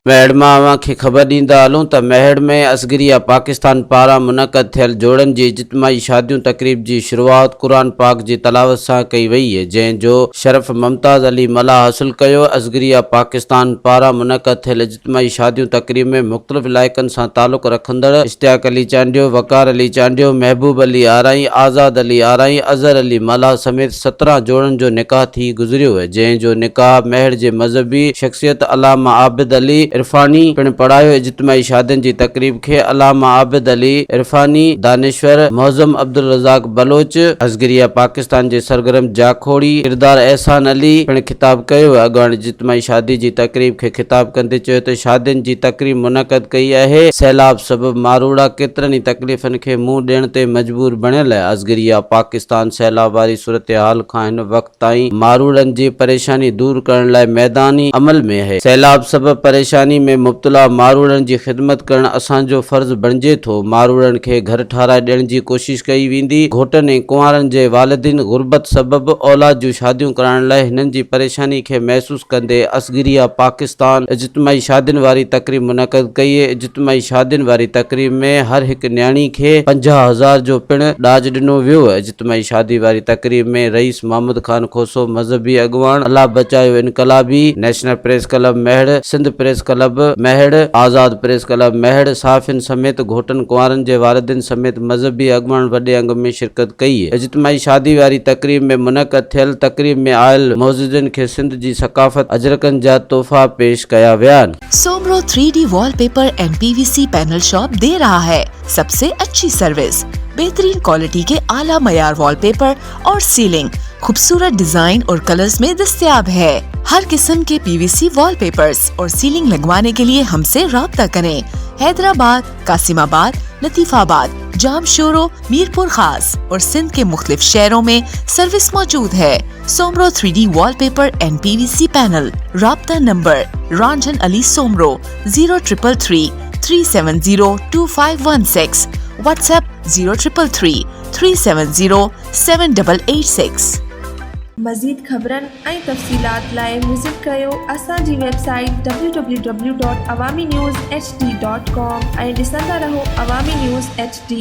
महड़ मां अवां खे ख़बर ॾींदा हलूं त महड़ में असगरिया पाकिस्तान पारां मुनक़द थियल जोड़नि जी इज्तिमाही शादियूं तक़रीब जी शुरूआत क़ुरान पाक जी तलावत सां कई वई है, जंहिंजो शरफ़ मुमताज़ अली मल्हा हासिल कयो। असगरिया पाकिस्तान पारां मुनक़द थियल इज्तिमाही शादियूं तक़रीब में मुख़्तलिफ़ इलाइक़नि सां तालुक़ रखंदड़ इश्तियाक अली चांडियो, वक़ार अली चांडियो, महबूब अली आराई, आज़ाद अली आराई, अज़हर अली मल्हा समेत 17 जोड़नि जो निकाह थी गुज़रियो है, जंहिंजो निकाह महड़ जे मज़हबी शख़्सियत अलामा आबिद अली इरफानी पिण पढ़ायो। इज्तिमाही शादियुनि जी तक़रीब खे अलामा आबिद अली इरफानी, दानिश्वर मौज़म अब्दुल रज़ाक बलोच, असगरिया पाकिस्तान जे सरगर्म जाखोड़ी किरदार एहसान अली पिण ख़िताब कयो। अॻवान इज्तिमाही शादी जी तक़रीब खे ख़िताब कंदे चयो त शादियुनि जी तक़रीब मुनक़द कई आहे। सैलाब सबबि मारूड़ा केतिरनि ई तकलीफ़ुनि खे मुंहुं ॾियण ते मजबूर बणियल आहे। असगरिया पाकिस्तान सैलाब वारी सूरत हाल खां हिन वक़्त ताईं मारूड़नि जी परेशानी दूर करण लाइ मैदानी अमल में है। सैलाब सबबि परेशानी में मुब्तला मारूड़नि जी ख़िदमत करण असांजो फ़र्ज़ बणिजे थो। मारूड़नि खे घर ठाराए ॾियण जी कोशिश कई वेंदी। घोटनि ऐं कुंवारनि जे वालिदिन गुरबत सबबि औलाद जूं शादियूं कराइण लाइ हिननि जी परेशानी खे महसूस कंदे असगरिया पाकिस्तान इज्तिमाही शादियुनि वारी तक़रीब मुनक़द कई है। इज्तिमाही शादियुनि वारी तक़रीब में हर हिकु न्याणी खे 50,000 जो पिण ॾाज ॾिनो वियो। इज्तिमाही शादी वारी तक़रीब में रईस महमूद खान खोसो, मज़हबी अॻवान, अल्लाह बचायो इनकलाबी, national press club Mahad, Sindh press club Mahad, आज़ाद प्रेस क्लब महड़, साफ़िन समेत घोटनि कुंवारनि जे वालिदिन समेत मज़हबी अॻवान वॾे अंग में शिरकत कई है। इज्तिमाही शादी वारी तक़रीब में मुनक़द थियल तक़रीब में आयल मौजूदनि खे सिंध जी सकाफ़त अजरकनि जा तोहफ़ा पेश कया विया। Soomro 3D wallpaper and PVC panel shop दे रहा है सबसे अच्छी सर्विस, बेहतरीन क्वालिटी के आला मयार वॉलपेपर और सीलिंग खूबसूरत डिजाइन और कलर्स में दस्तयाब है। हर किस्म के PVC वॉलपेपर्स और सीलिंग लगवाने के लिए हमसे राब्ता करें। हैदराबाद, कासिमाबाद, लतीफाबाद, जामशोरो, मीरपुर खास और सिंध के मुख्तलिफ शहरों में सर्विस मौजूद है। Soomro 3D wallpaper and PVC panel. राब्ता नंबर रंजन अली सोमरो 0333 370 2516, व्हाट्सएप 0333 370 7886। मज़ीद ख़बरनि ऐं तफ़सीलात लाइ विज़िट कयो असांजी वेबसाइट www.awamiNewsHD.com ऐं ॾिसंदा रहो अवामी न्यूज़ HD।